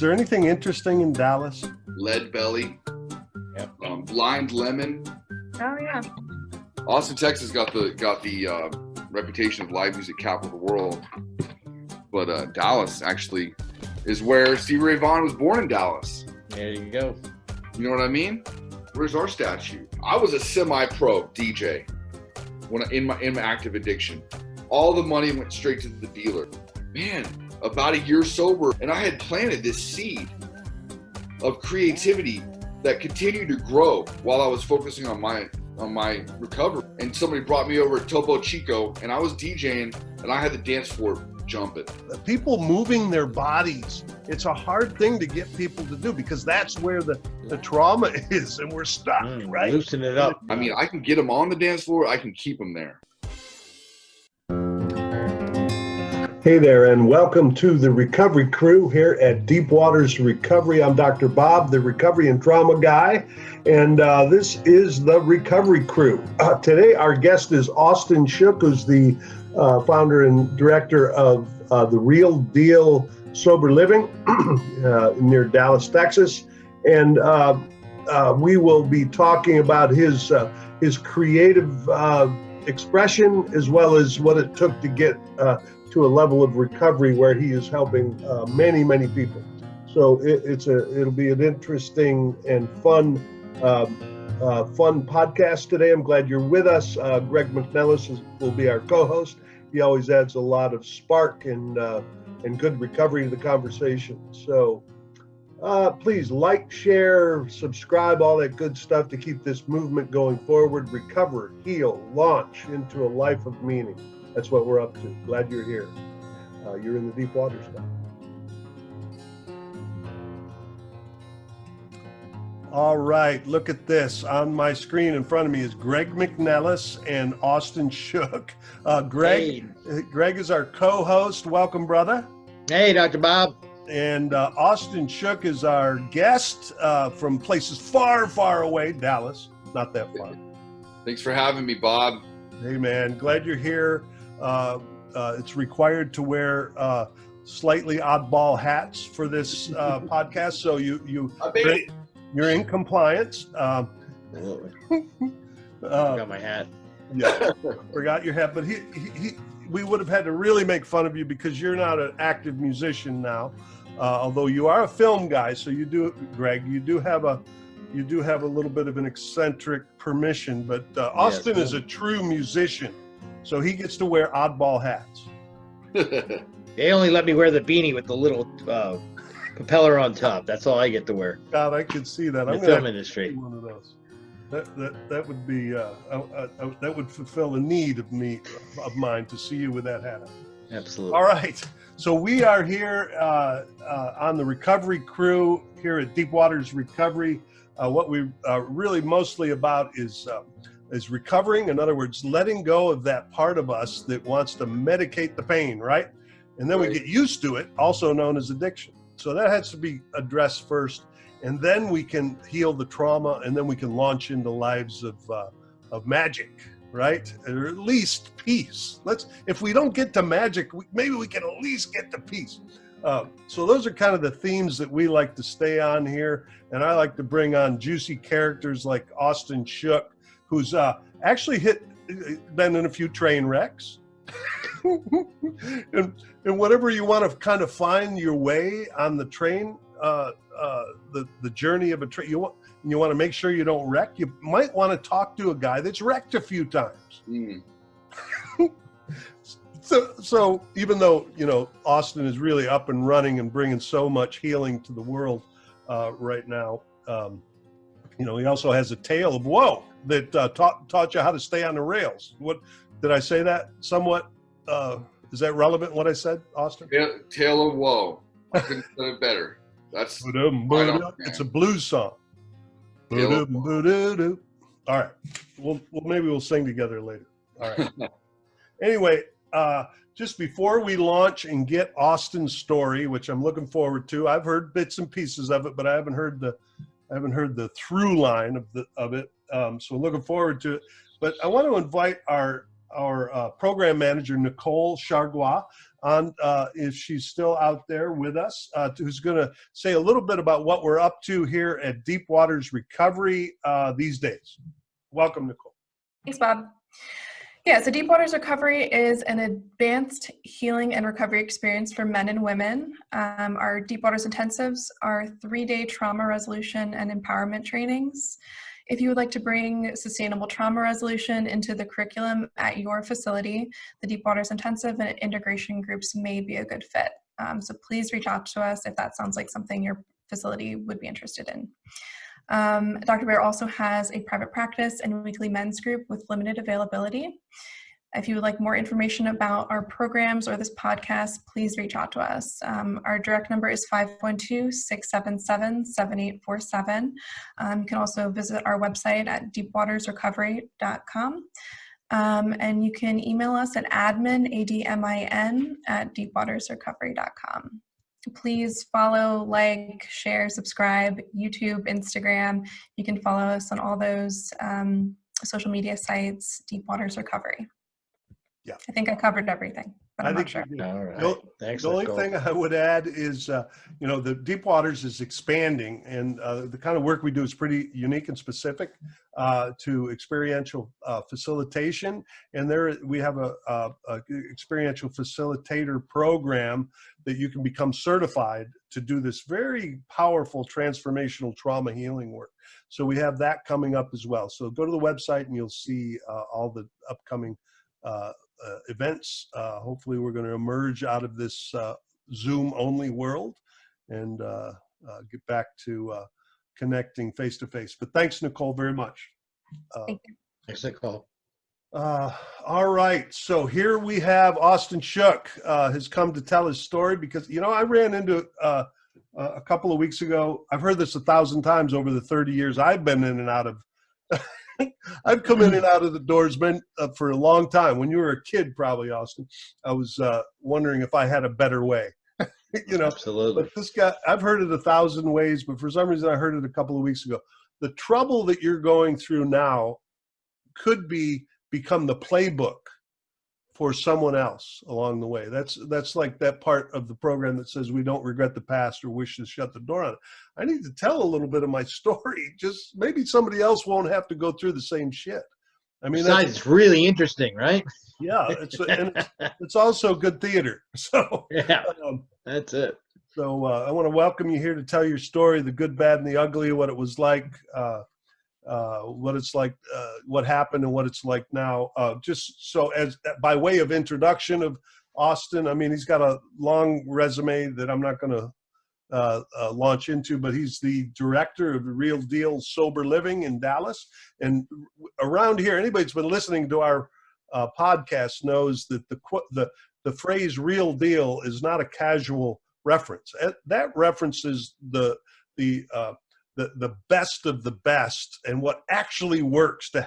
there anything interesting in Dallas? Lead Belly. Yep. Blind Lemon. Oh yeah. Austin, Texas got the reputation of live music capital of the world, but Dallas actually is where Stevie Ray Vaughan was born in Dallas. There you go. You know what I mean? Where's our statue? I was a semi-pro DJ when in my active addiction. All the money went straight to the dealer. Man, about a year sober, and I had planted this seed of creativity that continued to grow while I was focusing on my recovery. And somebody brought me over to Topo Chico, and I was DJing, and I had the dance floor jumping. People moving their bodies, it's a hard thing to get people to do because that's where the trauma is, and we're stuck, right? Loosen it up. I mean, I can get them on the dance floor, I can keep them there. Hey there, and welcome to the Recovery Crew here at Deep Waters Recovery. I'm Dr. Bob, the recovery and trauma guy, and this is the Recovery Crew. Today, our guest is Austin Shook, who's the founder and director of The Real Deal Sober Living near Dallas, Texas. And we will be talking about his creative expression as well as what it took to get to a level of recovery where he is helping many, many people. So it'll be an interesting and fun podcast today. I'm glad you're with us. Greg McNelis will be our co-host. He always adds a lot of spark and good recovery to the conversation. So please like, share, subscribe, all that good stuff to keep this movement going forward. Recover, heal, launch into a life of meaning. That's what we're up to. Glad you're here. You're in the deep waters now. All right, look at this. On my screen in front of me is Greg McNelis and Austin Shook. Greg is our co-host. Welcome, brother. Hey, Dr. Bob. And Austin Shook is our guest from places far, far away. Dallas, not that far. Thanks for having me, Bob. Hey, man, glad you're here. It's required to wear slightly oddball hats for this podcast, so you're in compliance. Forgot my hat. Yeah, forgot your hat. But we would have had to really make fun of you because you're not an active musician now, although you are a film guy. So you do, Greg. You do have a little bit of an eccentric permission. But Austin is a true musician. So he gets to wear oddball hats. They only let me wear the beanie with the little propeller on top. That's all I get to wear. God, I can see that. In the film industry. One of those. That would be that would fulfill a need of mine to see you with that hat on. Absolutely. All right. So we are here on the Recovery Crew here at Deep Waters Recovery. What we are really mostly about is recovering. In other words, letting go of that part of us that wants to medicate the pain, right? And then we get used to it, also known as addiction. So that has to be addressed first, and then we can heal the trauma, and then we can launch into lives of magic, right? Or at least peace. If we don't get to magic, maybe we can at least get to peace. So those are kind of the themes that we like to stay on here, and I like to bring on juicy characters like Austin Shook, who's actually been in a few train wrecks. and whatever you want to kind of find your way on the train, the journey of a train, you want to make sure you don't wreck. You might want to talk to a guy that's wrecked a few times. So even though, Austin is really up and running and bringing so much healing to the world right now, he also has a tale of woe that taught you how to stay on the rails. What did I say that somewhat? Is that relevant, what I said, Austin? Tale of woe. I couldn't have said it better. That's it's a blues song. All right. Well, maybe we'll sing together later. All right. Anyway, just before we launch and get Austin's story, which I'm looking forward to, I've heard bits and pieces of it, but I haven't heard the through line of it. So looking forward to it. But I want to invite our our program manager, Nicole Chargois, on if she's still out there with us, who's going to say a little bit about what we're up to here at Deep Waters Recovery these days. Welcome, Nicole. Thanks, Bob. Yeah, so Deep Waters Recovery is an advanced healing and recovery experience for men and women. Our Deep Waters Intensives are 3-day trauma resolution and empowerment trainings. If you would like to bring sustainable trauma resolution into the curriculum at your facility, the Deep Waters Intensive and integration groups may be a good fit. So please reach out to us if that sounds like something your facility would be interested in. Dr. Bear also has a private practice and weekly men's group with limited availability. If you would like more information about our programs or this podcast, please reach out to us. Our direct number is 512-677-7847. You can also visit our website at deepwatersrecovery.com. And you can email us at admin, at deepwatersrecovery.com. Please follow, like, share, subscribe, YouTube, Instagram. You can follow us on all those social media sites, Deep Waters Recovery. Yeah. I think I covered everything, but I'm not sure. All right. Thanks, The only Nicole. thing I would add is, the Deep Waters is expanding, and the kind of work we do is pretty unique and specific to experiential facilitation. And there we have a experiential facilitator program that you can become certified to do this very powerful transformational trauma healing work. So we have that coming up as well. So go to the website and you'll see all the upcoming events. Hopefully we're going to emerge out of this Zoom only world and get back to connecting face to face. But thanks, Nicole, very much. Thank you. Thanks, Nicole. All right, so here we have Austin Shook has come to tell his story because, I ran into a couple of weeks ago. I've heard this 1,000 times over the 30 years I've been in and out of I've come in and out of the doors for a long time. When you were a kid, probably, Austin, I was wondering if I had a better way. Absolutely. But this guy, I've heard it 1,000 ways, but for some reason I heard it a couple of weeks ago. The trouble that you're going through now could become the playbook for someone else along the way. That's like that part of the program that says we don't regret the past or wish to shut the door on it. I need to tell a little bit of my story. Just maybe somebody else won't have to go through the same shit. I mean, besides, it's really interesting, right? Yeah, it's also good theater. So yeah, that's it. So I want to welcome you here to tell your story, the good, bad, and the ugly, what it was like, what it's like, what happened, and what it's like now. Just so as by way of introduction of Austin, I mean, he's got a long resume that I'm not going to launch into, but he's the director of the Real Deal Sober Living in Dallas. And around here, anybody that's been listening to our podcast knows that the phrase "real deal" is not a casual reference. That references the best of the best and what actually works to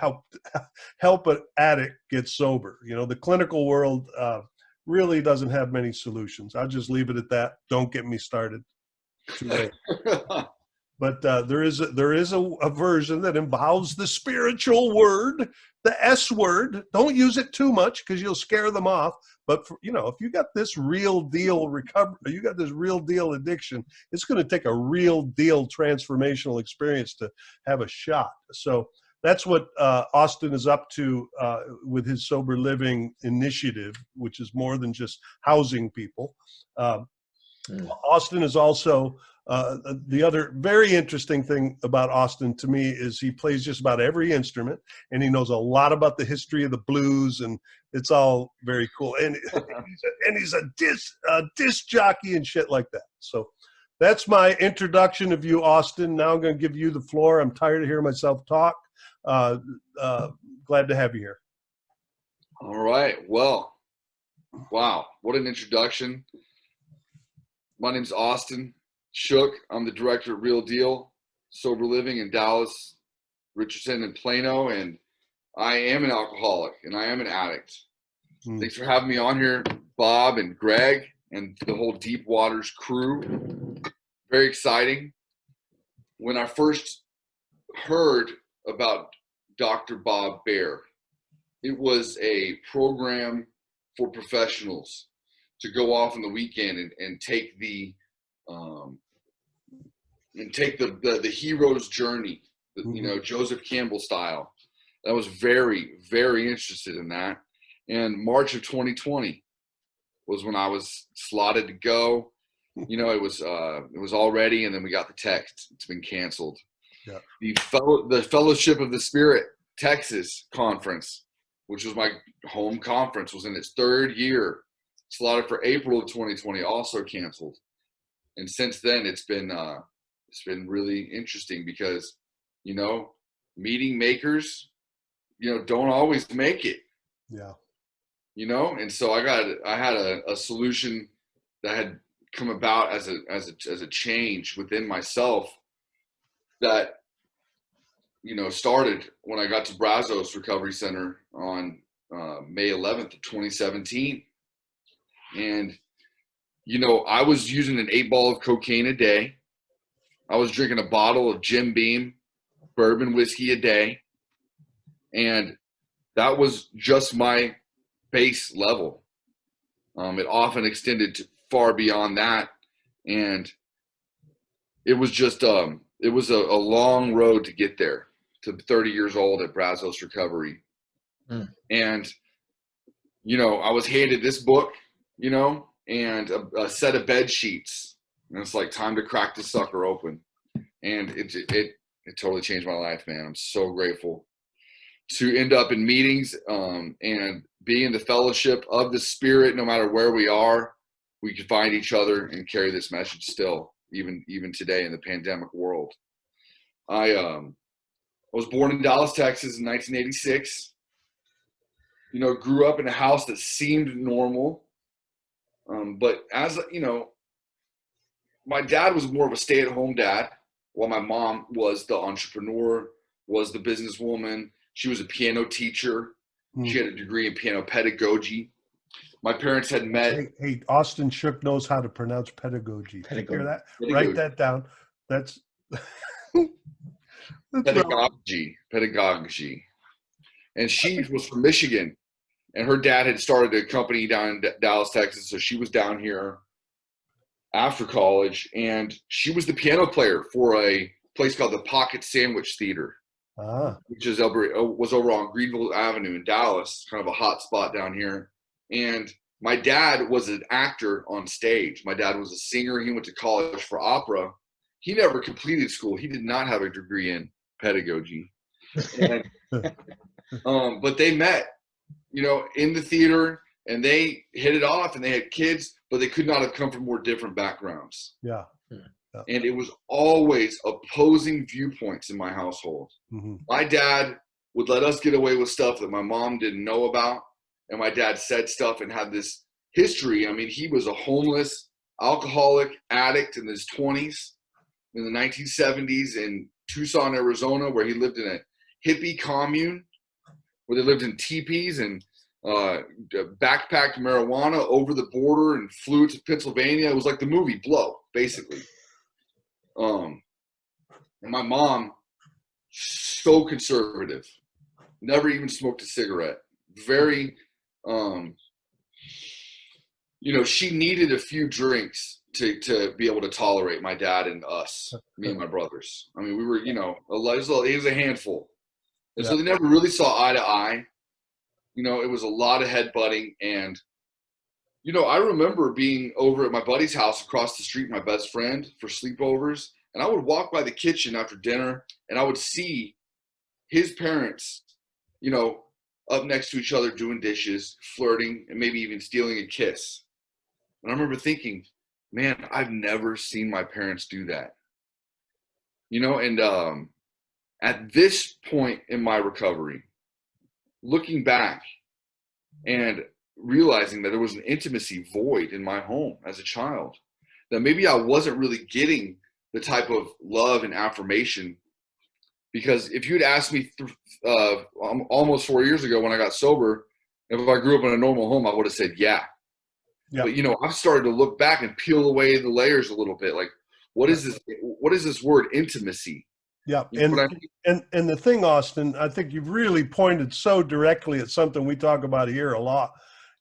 help an addict get sober. The clinical world really doesn't have many solutions. I'll just leave it at that. Don't get me started. Too late. But there is a version that involves the spiritual word, the S word. Don't use it too much because you'll scare them off. But if you got this real deal recovery, you got this real deal addiction, it's going to take a real deal transformational experience to have a shot. So that's what Austin is up to with his sober living initiative, which is more than just housing people. Austin is also the other very interesting thing about Austin to me is he plays just about every instrument, and he knows a lot about the history of the blues, and it's all very cool. And he's a disc jockey and shit like that. So that's my introduction of you, Austin. Now I'm going to give you the floor. I'm tired of hearing myself talk. Glad to have you here. All right. Well, wow. What an introduction. My name's Austin Shook. I'm the director of Real Deal Sober Living in Dallas, Richardson, and Plano, and I am an alcoholic and I am an addict. Thanks for having me on here, Bob and Greg and the whole Deep Waters crew. Very exciting. When I first heard about Dr. Bob Bear, it was a program for professionals to go off on the weekend and take the hero's journey, you know, Joseph Campbell style. I was very, very interested in that. And March of 2020 was when I was slotted to go. You know, it was all ready, and then we got the text. It's been canceled. Yeah. The Fellowship of the Spirit Texas conference, which was my home conference, was in its third year, slotted for April of 2020, also canceled. And since then, it's been really interesting because, you know, meeting makers, you know, don't always make it. Yeah. You know, and so I had a solution that had come about as a change within myself that, you know, started when I got to Brazos Recovery Center on May 11th of 2017. And, you know, I was using an 8-ball of cocaine a day. I was drinking a bottle of Jim Beam bourbon whiskey a day. And that was just my base level. It often extended to far beyond that. And it was just, it was a long road to get there, to 30 years old at Brazos Recovery. And, you know, I was handed this book, you know, and a set of bed sheets. And it's like, time to crack this sucker open. And it totally changed my life, man. I'm so grateful to end up in meetings and be in the fellowship of the Spirit. No matter where we are, we can find each other and carry this message still, even today in the pandemic world. I was born in Dallas, Texas in 1986. You know, grew up in a house that seemed normal. But as, you know, my dad was more of a stay-at-home dad, while my mom was the entrepreneur, was the businesswoman. She was a piano teacher. She had a degree in piano pedagogy. My parents had met. Hey, Austin Shook knows how to pronounce pedagogy. Hear that? Pedagogy. Write that down. That's pedagogy. And she was from Michigan, and her dad had started a company down in Dallas, Texas. So she was down here after college, and she was the piano player for a place called the Pocket Sandwich Theater, which was over on Greenville Avenue in Dallas, kind of a hot spot down here. And my dad was an actor on stage. My dad was a singer. He went to college for opera. He never completed school. He did not have a degree in pedagogy. And, but they met, you know, in the theater, and they hit it off, and they had kids, but they could not have come from more different backgrounds. Yeah. And it was always opposing viewpoints in my household. My dad would let us get away with stuff that my mom didn't know about. And my dad said stuff and had this history. I mean, he was a homeless, alcoholic addict in his 20s in the 1970s in Tucson, Arizona, where he lived in a hippie commune where they lived in teepees and backpacked marijuana over the border and flew to Pennsylvania. It was like the movie Blow, basically. And my mom, so conservative, never even smoked a cigarette. Very, you know, she needed a few drinks to be able to tolerate my dad and us, me and my brothers. I mean, we were, you know, it was a handful. And so they never really saw eye to eye. You know, it was a lot of headbutting. And, you know, I remember being over at my buddy's house across the street, my best friend, for sleepovers. And I would walk by the kitchen after dinner, and I would see his parents, you know, up next to each other doing dishes, flirting, and maybe even stealing a kiss. And I remember thinking, man, I've never seen my parents do that. You know, and at this point in my recovery, looking back and realizing that there was an intimacy void in my home as a child, that maybe I wasn't really getting the type of love and affirmation. Because if you'd asked me almost 4 years ago when I got sober, if I grew up in a normal home, I would have said, yeah. But, you know, I've started to look back and peel away the layers a little bit. Like, what is this word intimacy? Yeah. You know what I mean? And the thing, Austin, I think you've really pointed so directly at something we talk about here a lot.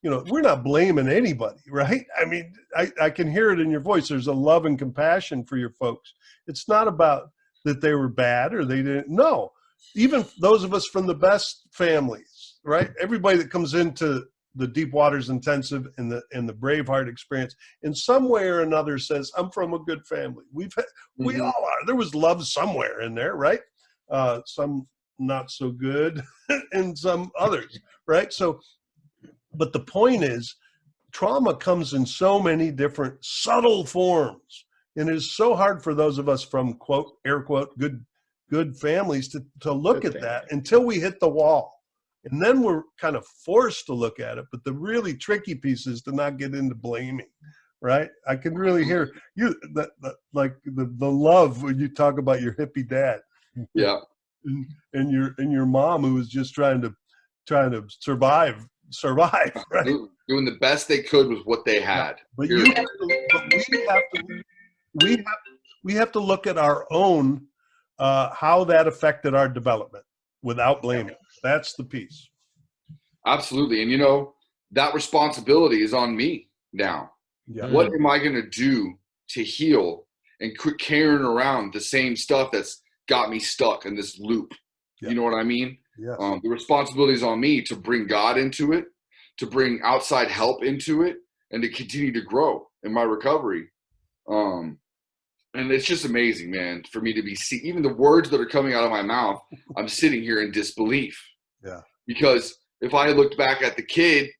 You know, we're not blaming anybody, right? I mean, I can hear it in your voice. There's a love and compassion for your folks. It's not about that they were bad or they didn't. No, even those of us from the best families, right? Everybody that comes into the Deep Waters Intensive and the Braveheart experience in some way or another says, I'm from a good family. We all are. There was love somewhere in there, right? Some not so good and some others, right? So, but the point is, trauma comes in so many different subtle forms, and it is so hard for those of us from quote, air quote, good families to look at that until we hit the wall. And then we're kind of forced to look at it. But the really tricky piece is to not get into blaming, right? I can really hear you, like the love when you talk about your hippie dad. Yeah. And your mom who was just trying to survive, right? Doing the best they could with what they had. Yeah. We have to look at our own how that affected our development without blaming. That's the piece. Absolutely. And you know, that responsibility is on me now. Yeah. What am I going to do to heal and quit carrying around the same stuff that's got me stuck in this loop? Yeah. You know what I mean? Yes. The responsibility is on me to bring God into it, to bring outside help into it, and to continue to grow in my recovery. And it's just amazing, man, for me to be even the words that are coming out of my mouth, I'm sitting here in disbelief. Yeah. Because if I looked back at the kid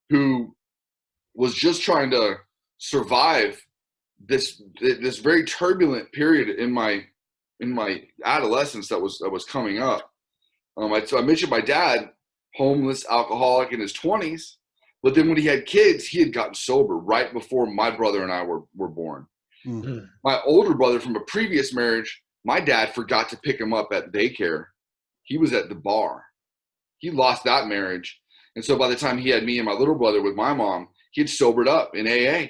who was just trying to survive this very turbulent period in my adolescence that was coming up. So I mentioned my dad, homeless, alcoholic in his 20s, but then when he had kids, he had gotten sober right before my brother and I were born. Mm-hmm. My older brother from a previous marriage, my dad forgot to pick him up at daycare. He was at the bar. He lost that marriage. And so by the time he had me and my little brother with my mom, he had sobered up in AA.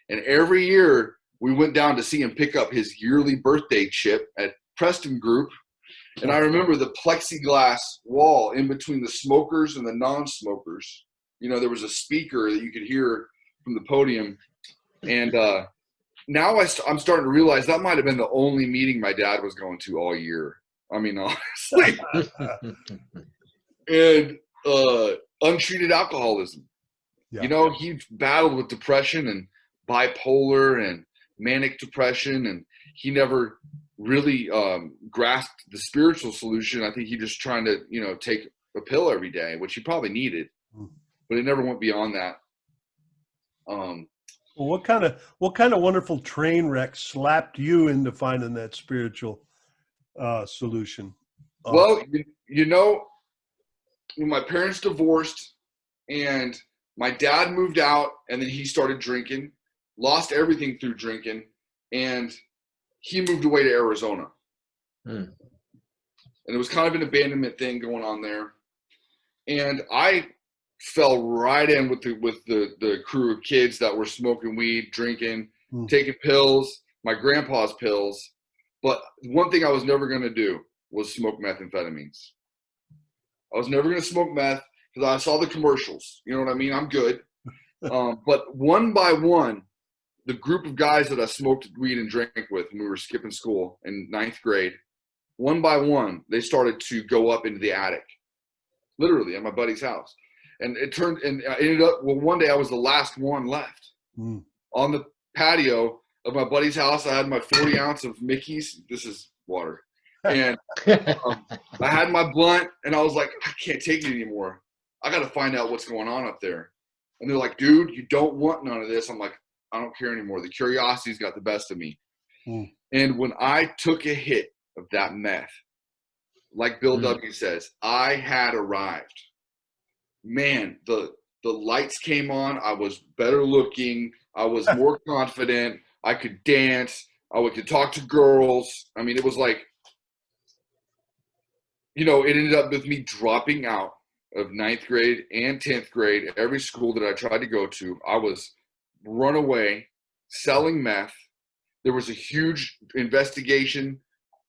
And every year we went down to see him pick up his yearly birthday chip at Preston Group. And I remember the plexiglass wall in between the smokers and the non-smokers. You know, there was a speaker that you could hear from the podium. And now I'm starting to realize that might have been the only meeting my dad was going to all year. I mean, honestly. And untreated alcoholism. Yeah. You know, he battled with depression and bipolar and manic depression, and he never really grasped the spiritual solution. I think he just trying to, you know, take a pill every day, which he probably needed, but it never went beyond that. Well, what kind of wonderful train wreck slapped you into finding that spiritual solution? Well, you know, when my parents divorced and my dad moved out and then he started drinking, lost everything through drinking, and he moved away to Arizona. And it was kind of an abandonment thing going on there. And I fell right in with the crew of kids that were smoking weed, drinking, taking pills, my grandpa's pills. But one thing I was never going to do was smoke methamphetamines. I was never going to smoke meth because I saw the commercials. You know what I mean? I'm good. But one by one, the group of guys that I smoked weed and drank with when we were skipping school in 9th grade, one by one, they started to go up into the attic, literally at my buddy's house. And I ended up, well, one day I was the last one left. On the patio of my buddy's house, I had my 40 ounce of Mickey's. This is water. And I had my blunt, and I was like, I can't take it anymore. I got to find out what's going on up there. And they're like, dude, you don't want none of this. I'm like, I don't care anymore. The curiosity's got the best of me. And when I took a hit of that meth, like Bill W. says, I had arrived. Man, the lights came on. I was better looking. I was more confident. I could dance. I could talk to girls. I mean, it was like, you know, it ended up with me dropping out of 9th grade and 10th grade. Every school that I tried to go to, I was run away, selling meth. There was a huge investigation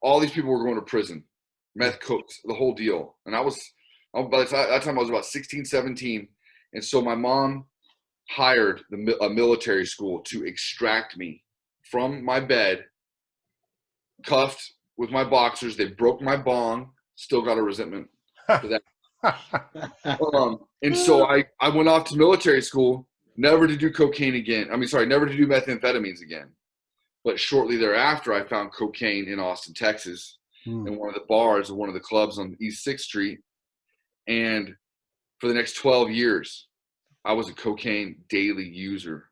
all these people were going to prison, meth cooks, the whole deal. And by that time I was about 16, 17. And so my mom hired a military school to extract me from my bed, cuffed with my boxers. They broke my bong. Still got a resentment for that. And so I went off to military school, never to do cocaine again. Never to do methamphetamines again. But shortly thereafter, I found cocaine in Austin, Texas, in one of the bars of one of the clubs on East 6th Street. And for the next 12 years, I was a cocaine daily user.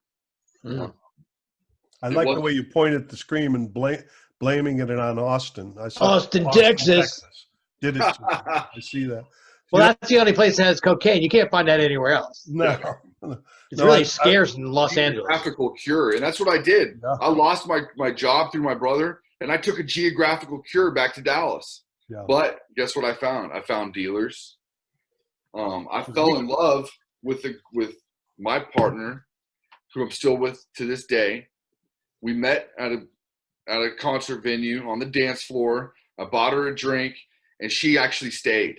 I like the way you point at the screen and blaming it on Austin. I saw Austin, Texas. Did it. I see that. Well, that's the only place that has cocaine. You can't find that anywhere else. No. It's really scarce in Los Angeles. Geographical cure. And that's what I did. Yeah. I lost my job through my brother, and I took a geographical cure back to Dallas. Yeah. But guess what I found? I found dealers. I fell in love with my partner, who I'm still with to this day. We met at a concert venue on the dance floor. I bought her a drink, and she actually stayed.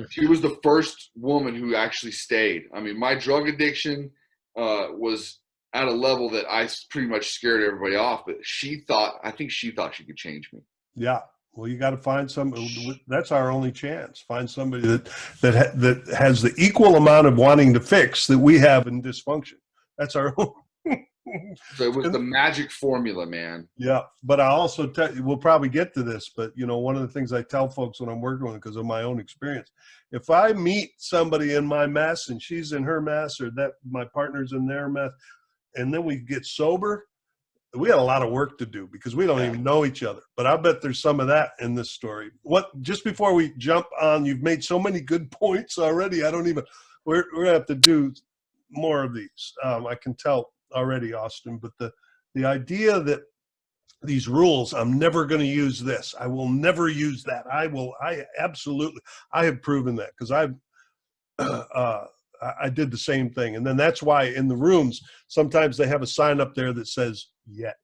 She was the first woman who actually stayed. I mean, my drug addiction was at a level that I pretty much scared everybody off, but I think she thought she could change me. Yeah. Well, you got to find that's our only chance. Find somebody that has the equal amount of wanting to fix that we have in dysfunction. That's our own. So it was the magic formula, man. Yeah. But I also tell you, we'll probably get to this, but one of the things I tell folks when I'm working with, because of my own experience, if I meet somebody in my mess and she's in her mess, or that my partner's in their mess, and then we get sober, we had a lot of work to do because we don't even know each other. But I bet there's some of that in this story. Just before we jump on, you've made so many good points already. We're gonna have to do more of these. I can tell already, Austin, but the idea that these rules, I'm never going to use this, I will never use that, I have proven that, because I did the same thing. And then that's why in the rooms sometimes they have a sign up there that says yet.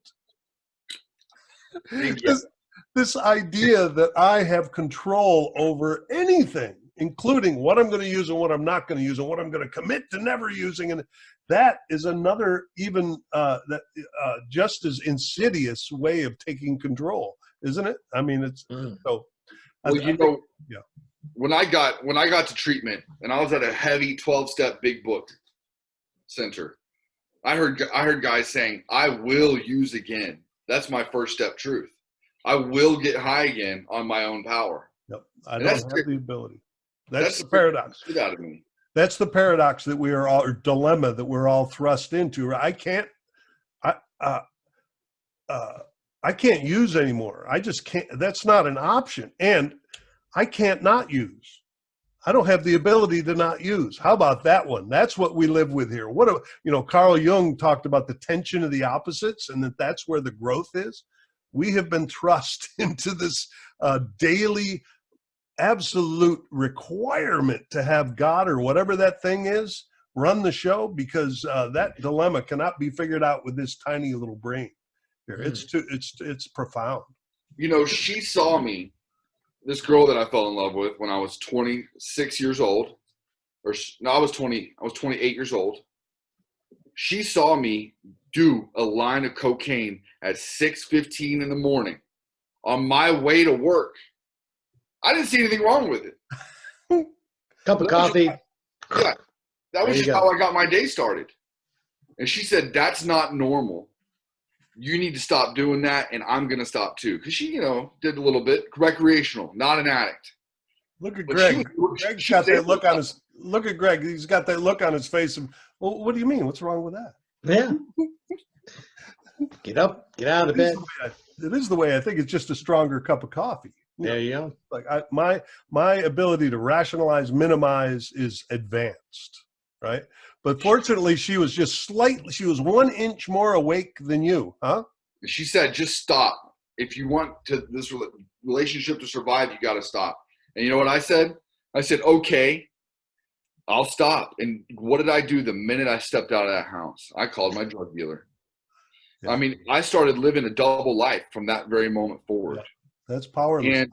This idea that I have control over anything, including what I'm going to use and what I'm not going to use and what I'm going to commit to never using, and that is another even just as insidious way of taking control, isn't it? I mean, it's so. Well, when I got to treatment and I was at a heavy 12-step big book center, I heard guys saying, "I will use again." That's my first step truth. I will get high again on my own power. Yep, I don't have the ability. That's the paradox. Get out of me. That's the paradox that we are all, or dilemma that we're all thrust into. I can't use anymore. I just can't. That's not an option. And I can't not use. I don't have the ability to not use. How about that one? That's what we live with here. Carl Jung talked about the tension of the opposites, and that's where the growth is. We have been thrust into this daily absolute requirement to have God, or whatever that thing is, run the show, because that dilemma cannot be figured out with this tiny little brain here. It's profound. She saw me, this girl that I fell in love with when I was 26 years old, I was 28 years old. She saw me do a line of cocaine at 6:15 in the morning on my way to work. I didn't see anything wrong with it. Cup of coffee. That was just how I got my day started. And she said, "That's not normal. You need to stop doing that, and I'm going to stop too." Because she, did a little bit recreational, not an addict. Look at Greg. Greg's got that look on his. Look at Greg. He's got that look on his face. Well, what do you mean? What's wrong with that? Yeah. Get up. Get out of the bed. It is the way I think. It's just a stronger cup of coffee. There you go. Like my ability to rationalize, minimize is advanced, right? But fortunately, she was just she was 1 inch more awake than you, huh? She said, "Just stop. If you want this relationship to survive, you got to stop." And you know what I said? I said, "Okay, I'll stop." And what did I do the minute I stepped out of that house? I called my drug dealer. Yeah. I mean, I started living a double life from that very moment forward. Yeah. That's powerless. And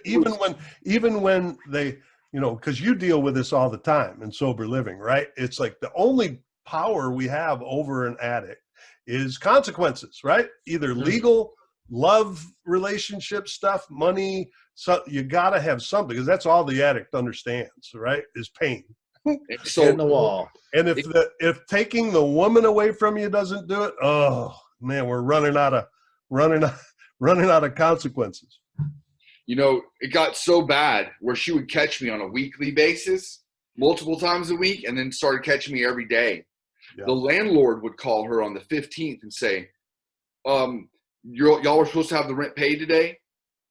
even when they, because you deal with this all the time in sober living, right? It's like the only power we have over an addict is consequences, right? Either legal, love, relationship stuff, money. So you got to have something, because that's all the addict understands, right? Is pain. so Hit the wall. And if taking the woman away from you doesn't do it, oh man, we're running out of consequences. It got so bad where she would catch me on a weekly basis, multiple times a week, and then started catching me every day. Yeah. The landlord would call her on the 15th and say, y'all were supposed to have the rent paid today,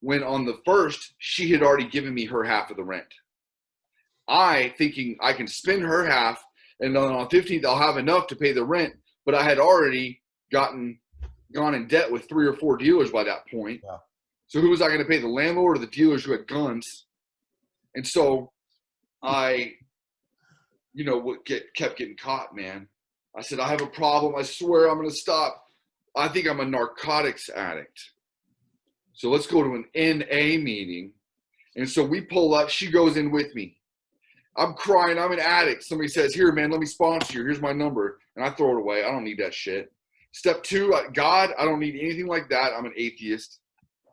when on the 1st, she had already given me her half of the rent. I, thinking I can spend her half, and then on 15th, I'll have enough to pay the rent, but I had already gone in debt with 3 or 4 dealers by that point. Yeah. So who was I going to pay, the landlord or the dealers who had guns? And so I, kept getting caught, man. I said, I have a problem. I swear I'm going to stop. I think I'm a narcotics addict. So let's go to an NA meeting. And so we pull up. She goes in with me. I'm crying. I'm an addict. Somebody says, here, man, let me sponsor you. Here's my number. And I throw it away. I don't need that shit. Step 2, God, I don't need anything like that. I'm an atheist.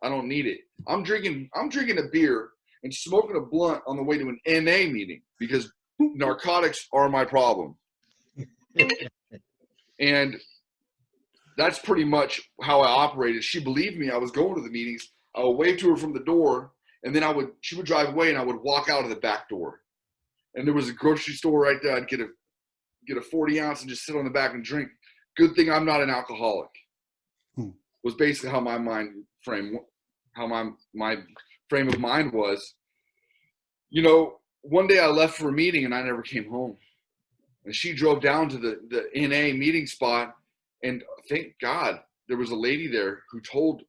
I don't need it. I'm drinking a beer and smoking a blunt on the way to an NA meeting because narcotics are my problem. And that's pretty much how I operated. She believed me. I was going to the meetings. I would wave to her from the door, and then she would drive away, and I would walk out of the back door. And there was a grocery store right there. I'd get a 40 ounce and just sit on the back and drink. Good thing I'm not an alcoholic. Was basically how my frame of mind was. One day I left for a meeting and I never came home. And she drove down to the NA meeting spot, and thank God there was a lady there who told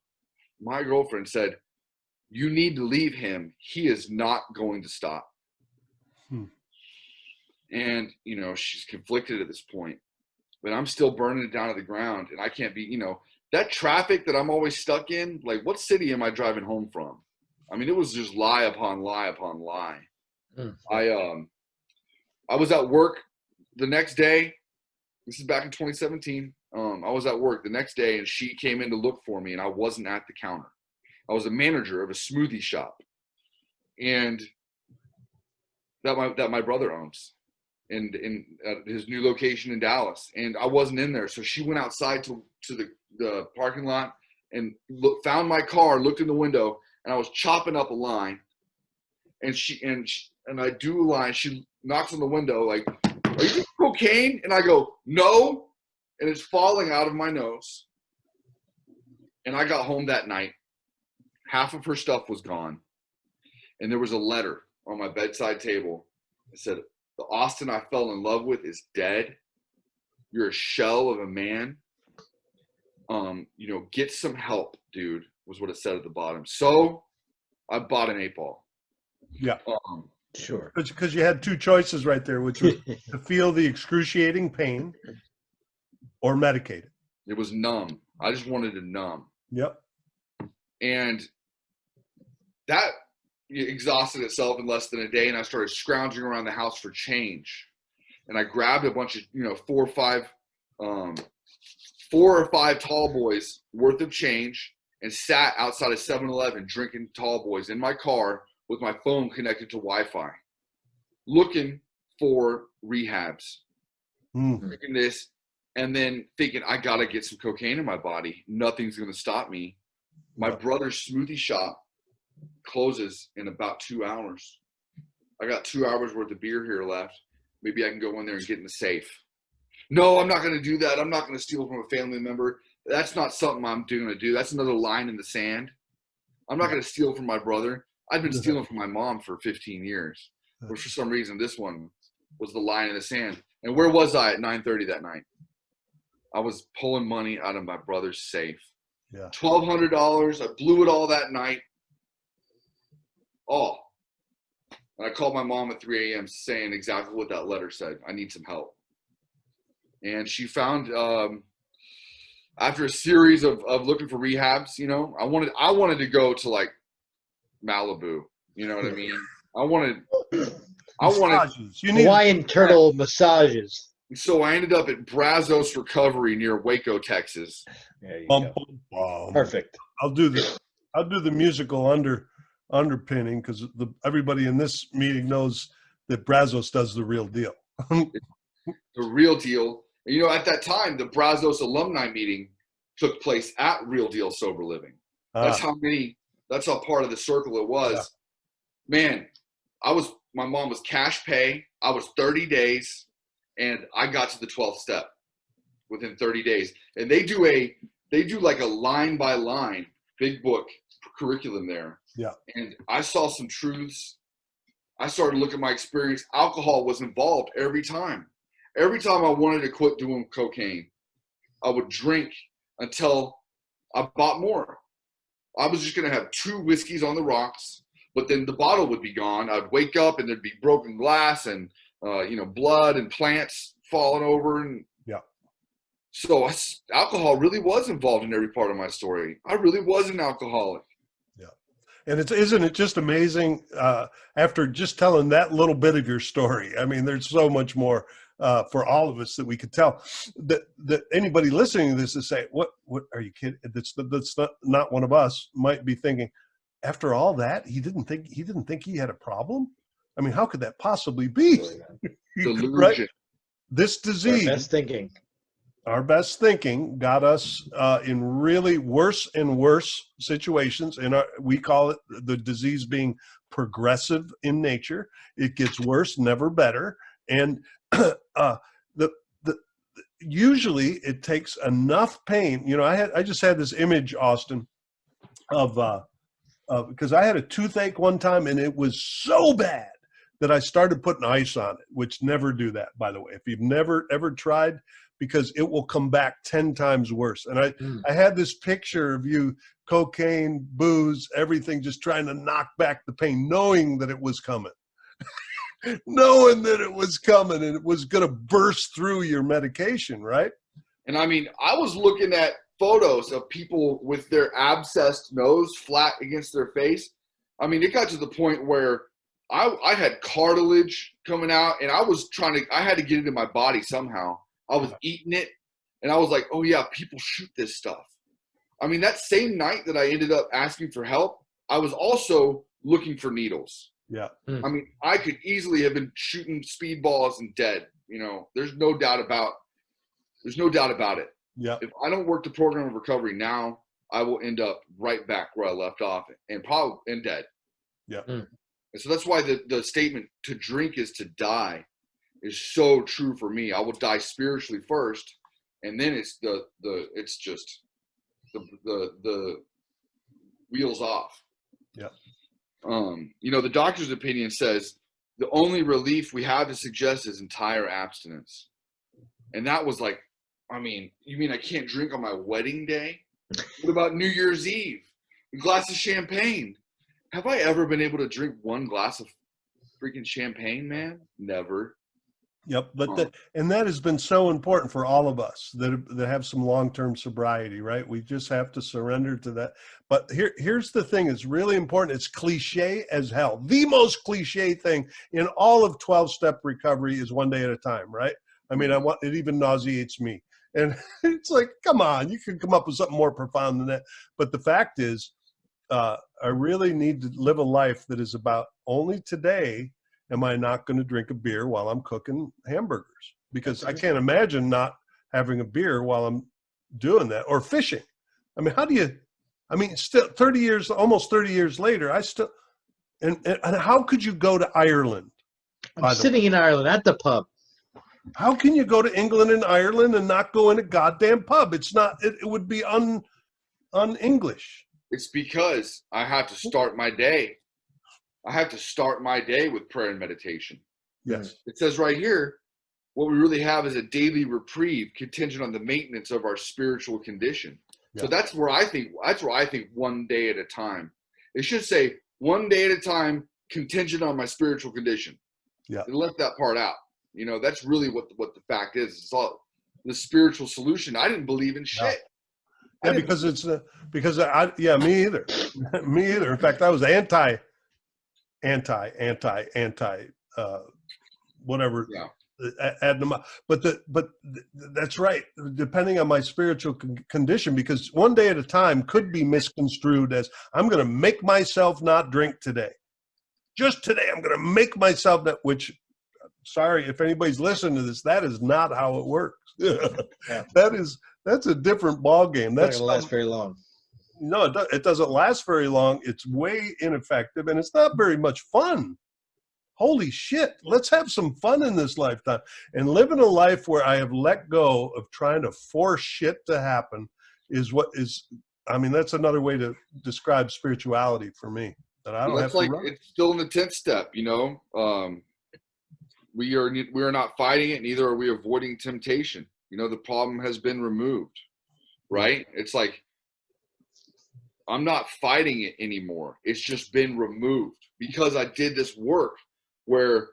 my girlfriend, said, you need to leave him. He is not going to stop. And, she's conflicted at this point, but I'm still burning it down to the ground, and I can't be, that traffic that I'm always stuck in, like, what city am I driving home from? I mean, it was just lie upon lie upon lie. I was at work the next day. This is back in 2017. I was at work the next day, and she came in to look for me, and I wasn't at the counter. I was a manager of a smoothie shop, and that my brother owns, and in his new location in Dallas. And I wasn't in there, so she went outside to the parking lot and found my car, looked in the window, and I was chopping up a line. And I do a line. She knocks on the window like, "Are you doing cocaine?" And I go, "No," and it's falling out of my nose. And I got home that night. Half of her stuff was gone, and there was a letter on my bedside table. It said, "The Austin I fell in love with is dead. You're a shell of a man. Get some help, dude," was what it said at the bottom. So I bought an 8-ball. Yeah. Sure. Because you had 2 choices right there, which was to feel the excruciating pain or medicate it. It was numb. I just wanted to numb. Yep. And that exhausted itself in less than a day, and I started scrounging around the house for change. And I grabbed a bunch of, 4 or 5 tall boys worth of change and sat outside of 7-Eleven drinking tall boys in my car with my phone connected to Wi-Fi, looking for rehabs, drinking this, and then thinking, I got to get some cocaine in my body. Nothing's going to stop me. My brother's smoothie shop closes in about 2 hours. I got 2 hours worth of beer here left. Maybe I can go in there and get in the safe. No, I'm not going to do that. I'm not going to steal from a family member. That's not something I'm going to do. That's another line in the sand. I'm not going to steal from my brother. I've been stealing from my mom for 15 years. But for some reason, this one was the line in the sand. And where was I at 9:30 that night? I was pulling money out of my brother's safe. Yeah. $1,200. I blew it all that night. And I called my mom at 3 a.m. saying exactly what that letter said. I need some help. And she found, after a series of looking for rehabs, I wanted to go to like Malibu. You know what I mean? I wanted. Massages. You need Hawaiian turtle massages. So I ended up at Brazos Recovery near Waco, Texas. There you bum, go. bum, bum. Perfect. I'll do the musical underpinning because everybody in this meeting knows that Brazos does the real deal. The real deal. At that time, the Brazos alumni meeting took place at Real Deal Sober Living. That's how part of the circle it was. Yeah. Man, my mom was cash pay. I was 30 days and I got to the 12th step within 30 days. And they do like a line by line big book curriculum there. Yeah. And I saw some truths. I started to look at my experience. Alcohol was involved every time. Every time I wanted to quit doing cocaine, I would drink until I bought more. I was just going to have 2 whiskeys on the rocks, but then the bottle would be gone. I'd wake up and there'd be broken glass and, blood and plants falling over. And yeah. So alcohol really was involved in every part of my story. I really was an alcoholic. Yeah. And isn't it just amazing after just telling that little bit of your story? I mean, there's so much more for all of us that we could tell that anybody listening to this is saying, what are you kidding? That's not one of us might be thinking after all that, he didn't think he had a problem. I mean, how could that possibly be? Delusion. Right? This disease, our best thinking got us in really worse and worse situations. And we call it the disease being progressive in nature. It gets worse, never better. And usually it takes enough pain. I just had this image, Austin, of because I had a toothache one time and it was so bad that I started putting ice on it, which never do that, by the way. If you've never ever tried, because it will come back 10 times worse. And I had this picture of you, cocaine, booze, everything, just trying to knock back the pain, knowing that it was coming. Knowing that it was coming and it was going to burst through your medication, right? And I mean, I was looking at photos of people with their abscessed nose flat against their face. I mean, it got to the point where I had cartilage coming out and I had to get it in my body somehow. I was eating it and I was like, oh yeah, people shoot this stuff. I mean, that same night that I ended up asking for help, I was also looking for needles. Yeah. I mean, I could easily have been shooting speedballs and dead. There's no doubt about it. Yeah. If I don't work the program of recovery now, I will end up right back where I left off and probably dead. Yeah. And so that's why the statement "to drink is to die" is so true for me. I will die spiritually first, and then it's the wheels off. Yeah. The doctor's opinion says the only relief we have to suggest is entire abstinence. And that was like, I mean, you mean I can't drink on my wedding day? What about New Year's Eve? A glass of champagne. Have I ever been able to drink one glass of freaking champagne, man? Never. Yep. But that has been so important for all of us that have some long-term sobriety, right? We just have to surrender to that. But here's the thing. It's really important. It's cliche as hell. The most cliche thing in all of 12-step recovery is one day at a time, right? I mean, it even nauseates me. And it's like, come on, you can come up with something more profound than that. But the fact is, I really need to live a life that is about only today am I not going to drink a beer while I'm cooking hamburgers, because I can't imagine not having a beer while I'm doing that, or fishing. I mean, still almost 30 years later, and how could you go to Ireland? I'm sitting in Ireland at the pub. How can you go to England and Ireland and not go in a goddamn pub? It would be un-English. It's because I have to start my day. I have to start my day with prayer and meditation. Yes. It says right here, what we really have is a daily reprieve contingent on the maintenance of our spiritual condition. Yeah. So that's where I think one day at a time. It should say one day at a time contingent on my spiritual condition. Yeah. And left that part out. That's really what the fact is. It's all the spiritual solution. I didn't believe in shit. Yeah, because it's me either. Me either. In fact, I was anti whatever. Yeah. Add them up. But that's right. Depending on my spiritual condition, because one day at a time could be misconstrued as I'm going to make myself not drink today. Just today, I'm going to make myself that. Which, sorry if anybody's listening to this, that is not how it works. Yeah. That's a different ball game. That's not going to last very long. No, it doesn't last very long. It's way ineffective, and it's not very much fun. Holy shit, let's have some fun in this lifetime. And living a life where I have let go of trying to force shit to happen is that's another way to describe spirituality for me. That I don't have to run. It's still in the 10th step, you know. We are not fighting it, neither are we avoiding temptation. You know, the problem has been removed, right? It's like, I'm not fighting it anymore. It's just been removed because I did this work where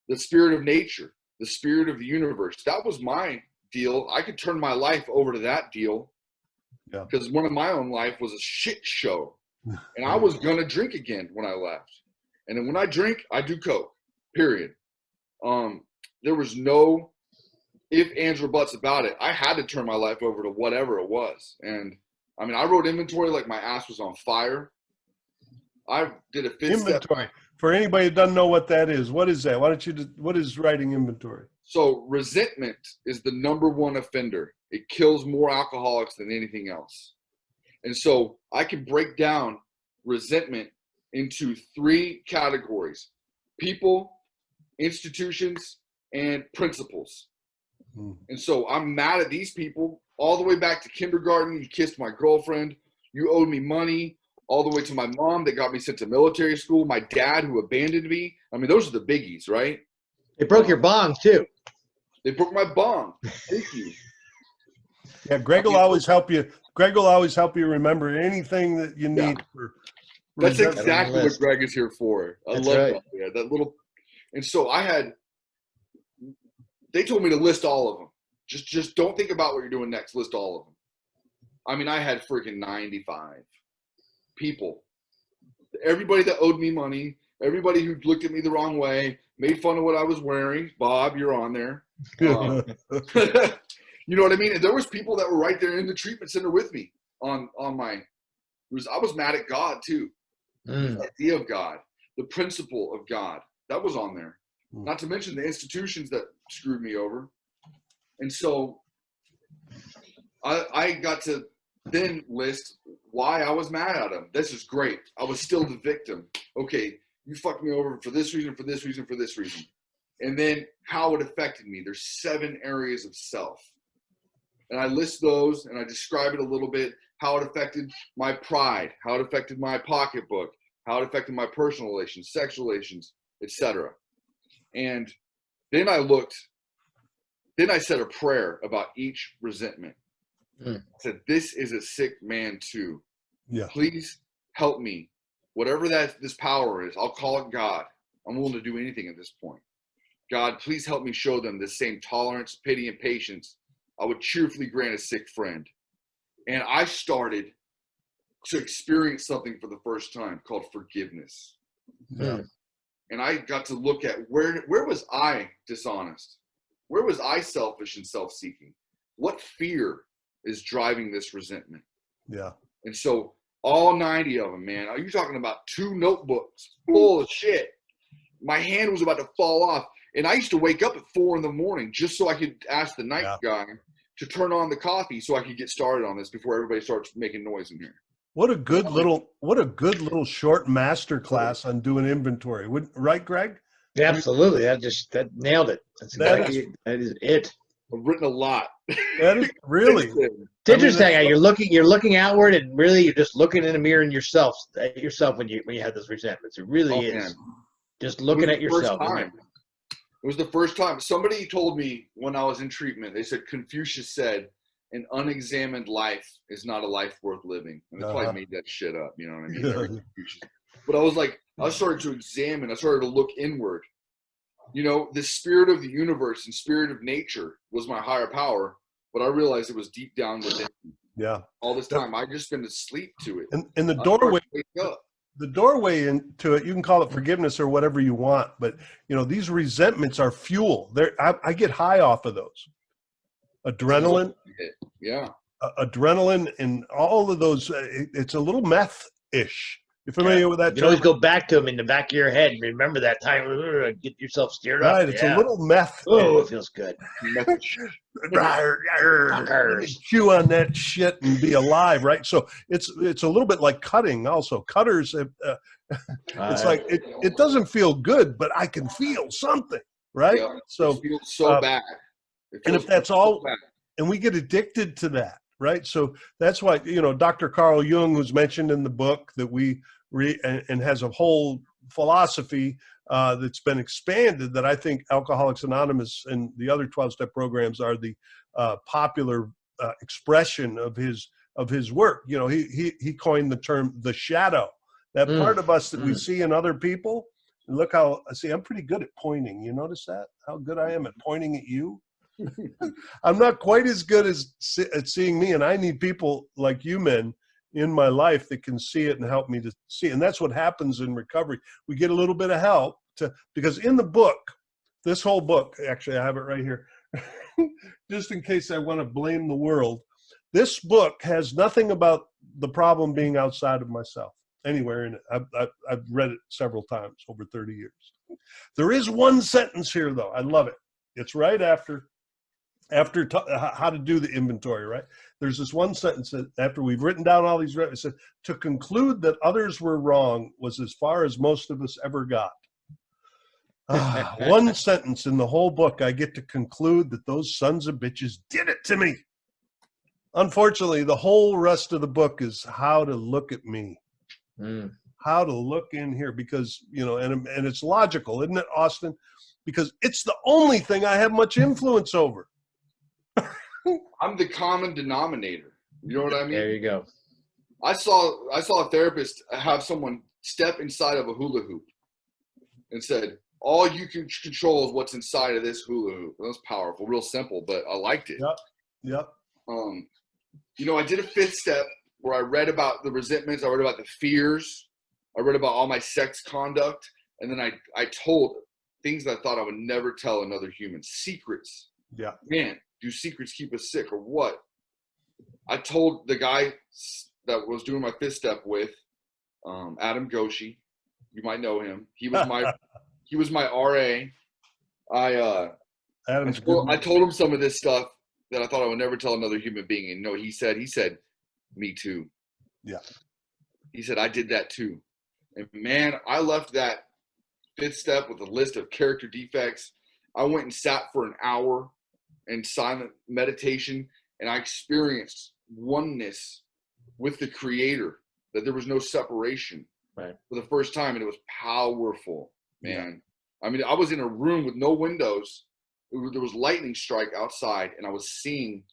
the spirit of nature, the spirit of the universe, that was my deal. I could turn my life over to that deal because one of my own life was a shit show. And I was going to drink again when I left. And then when I drink, I do coke, period. There was no if, ands, or buts about it. I had to turn my life over to whatever it was. And I mean, I wrote inventory like my ass was on fire. I did a fifth inventory. For anybody who doesn't know what that is, what is that? What is writing inventory? So resentment is the number one offender. It kills more alcoholics than anything else. And so I can break down resentment into 3 categories: people, institutions, and principles. And so I'm mad at these people all the way back to kindergarten. You kissed my girlfriend. You owed me money. All the way to my mom that got me sent to military school. My dad who abandoned me. I mean, those are the biggies, right? They broke your bong too. They broke my bong. Thank you. Yeah, Greg will always help you. Greg will always help you remember anything that you need. That's exactly what Greg is here for. I love that. Yeah, that little. And so they told me to list all of them. Just don't think about what you're doing next. List all of them. I mean, I had freaking 95 people. Everybody that owed me money, everybody who looked at me the wrong way, made fun of what I was wearing. Bob, you're on there. You know what I mean? And there was people that were right there in the treatment center with me on my. I was mad at God too. The idea of God, the principle of God, that was on there. Not to mention the institutions that screwed me over. And so I got to then list why I was mad at him. This is great. I was still the victim. Okay, you fucked me over for this reason, for this reason, for this reason. And then how it affected me. There's 7 areas of self. And I list those and I describe it a little bit, how it affected my pride, how it affected my pocketbook, how it affected my personal relations, sexual relations, etc. And then I said a prayer about each resentment. I said, this is a sick man too. Yeah. Please help me. Whatever this power is, I'll call it God. I'm willing to do anything at this point. God, please help me show them the same tolerance, pity, and patience I would cheerfully grant a sick friend. And I started to experience something for the first time called forgiveness. Yeah. And I got to look at where was I dishonest? Where was I selfish and self-seeking? What fear is driving this resentment? Yeah. And so all 90 of them, man, are you talking about 2 notebooks full of shit? My hand was about to fall off. And I used to wake up at 4 a.m. just so I could ask the night guy to turn on the coffee so I could get started on this before everybody starts making noise in here. What a good little short master class on doing inventory. Right, Greg? Yeah, absolutely. That nailed it. That is it. I've written a lot. That is really. It's interesting how you're looking outward, and really you're just looking in the mirror and yourself when you have those resentments. It really is. Man. Just looking at yourself. It was the first time. Somebody told me when I was in treatment, they said Confucius said, an unexamined life is not a life worth living. And that's why I made that shit up. You know what I mean? But I started to examine. I started to look inward. You know, the spirit of the universe and spirit of nature was my higher power. but I realized it was deep down within me. Yeah. All this time, I just been asleep to it. And the I doorway, started to wake up. the doorway into it, you can call it forgiveness or whatever you want, but you know, these resentments are fuel. I get high off of those. Adrenaline, Yeah. Adrenaline, and all of those. It's a little meth-ish. You familiar with that You can term? always go back to them in the back of your head and remember that time. Get yourself steered up. Right. It's a little meth. Oh, it feels good. Chew on that shit and be alive, right? So it's a little bit like cutting. Also, cutters. It's like it doesn't feel good, but I can feel something, right? Yeah, So it feels so bad. And if that's all, and we get addicted to that, right? So that's why, you know, Dr. Carl Jung, who's mentioned in the book that we read and has a whole philosophy that's been expanded, that I think Alcoholics Anonymous and the other 12-step programs are the popular expression of his work. You know, he coined the term the shadow, that part of us that we see in other people. And look how, see, I'm pretty good at pointing. You notice that? How good I am at pointing at you? I'm not quite as good at seeing me, and I need people like you men in my life that can see it and help me to see. And that's what happens in recovery. We get a little bit of help because in the book, this whole book, actually I have it right here, just in case I want to blame the world. This book has nothing about the problem being outside of myself anywhere in it. I've read it several times over 30 years. There is one sentence here though. I love it. It's right after how to do the inventory, right? There's this one sentence that after we've written down all these, it said, to conclude that others were wrong was as far as most of us ever got. One sentence in the whole book, I get to conclude that those sons of bitches did it to me. Unfortunately, the whole rest of the book is how to look at me, how to look in here, because, you know, and it's logical, isn't it, Austin? Because it's the only thing I have much influence over. I'm the common denominator. You know what I mean? There you go. I saw a therapist have someone step inside of a hula hoop and said, all you can control is what's inside of this hula hoop. That was powerful, real simple, but I liked it. Yep. You know, I did a 5th step where I read about the resentments, I read about the fears, I read about all my sex conduct, and then I told things that I thought I would never tell another human. Secrets. Yeah. Man, do secrets keep us sick or what? I told the guy that was doing my 5th step with, Adam Goshi. You might know him. He was my RA. I told him some of this stuff that I thought I would never tell another human being. And no, he said, me too. Yeah. He said, I did that too. And man, I left that 5th step with a list of character defects. I went and sat for an hour in silent meditation, and I experienced oneness with the Creator, that there was no separation for the first time, and it was powerful, man. Yeah. I mean, I was in a room with no windows. There was lightning strike outside, and I was seeing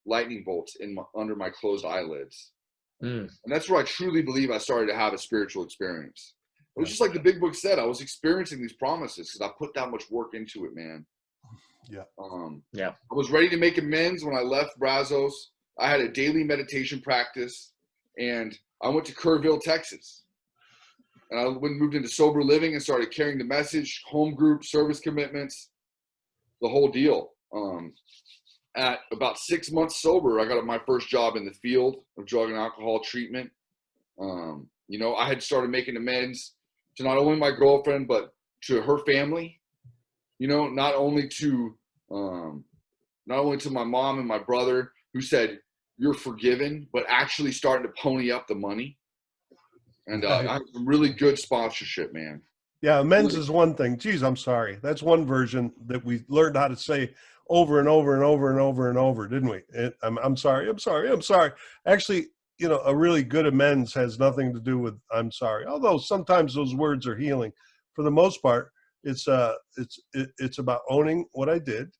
lightning bolts under my closed eyelids. And that's where I truly believe I started to have a spiritual experience. It was just like the big book said, I was experiencing these promises because I put that much work into it, man. Yeah. I was ready to make amends when I left Brazos. I had a daily meditation practice, and I went to Kerrville, Texas. And I moved into sober living and started carrying the message, home group, service commitments, the whole deal. At about 6 months sober, I got my first job in the field of drug and alcohol treatment. You know, I had started making amends to not only my girlfriend, but to her family. You know, not only to my mom and my brother, who said, you're forgiven, but actually starting to pony up the money. And I have some really good sponsorship, man. Yeah, amends is one thing. Geez, I'm sorry. That's one version that we learned how to say over and over and over and over and over, didn't we? I'm sorry. Actually, you know, a really good amends has nothing to do with I'm sorry. Although sometimes those words are healing. For the most part, it's about owning what I did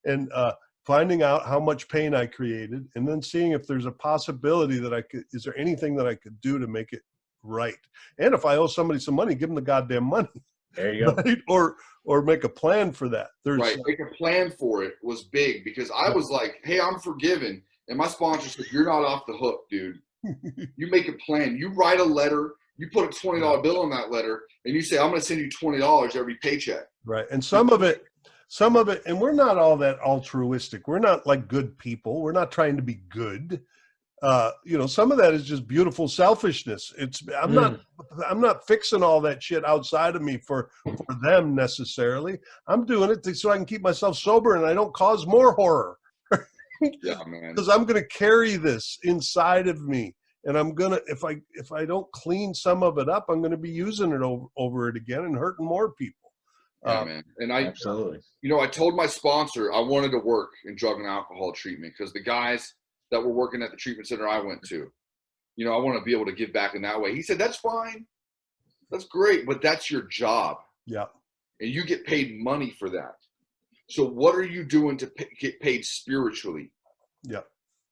and finding out how much pain I created, and then seeing if there's a possibility that is there anything that I could do to make it right? And if I owe somebody some money, give them the goddamn money. There you go. Right? Or make a plan for that. Right. Make a plan for it was big because I was like, hey, I'm forgiven. And my sponsor said, you're not off the hook, dude. You make a plan. You write a letter. You put a $20 bill on that letter, and you say, I'm going to send you $20 every paycheck. Right. And some of it, and we're not all that altruistic. We're not like good people. We're not trying to be good. Some of that is just beautiful selfishness. I'm not fixing all that shit outside of me for them necessarily. I'm doing it so I can keep myself sober and I don't cause more horror. Yeah, man. Because I'm going to carry this inside of me. And I'm going to, if I don't clean some of it up, I'm going to be using it over it again and hurting more people. Yeah, man. And absolutely. I told my sponsor I wanted to work in drug and alcohol treatment because the guys that were working at the treatment center I went to, I want to be able to give back in that way. He said, that's fine. That's great. But that's your job. Yeah. And you get paid money for that. So what are you doing to get paid spiritually? Yeah.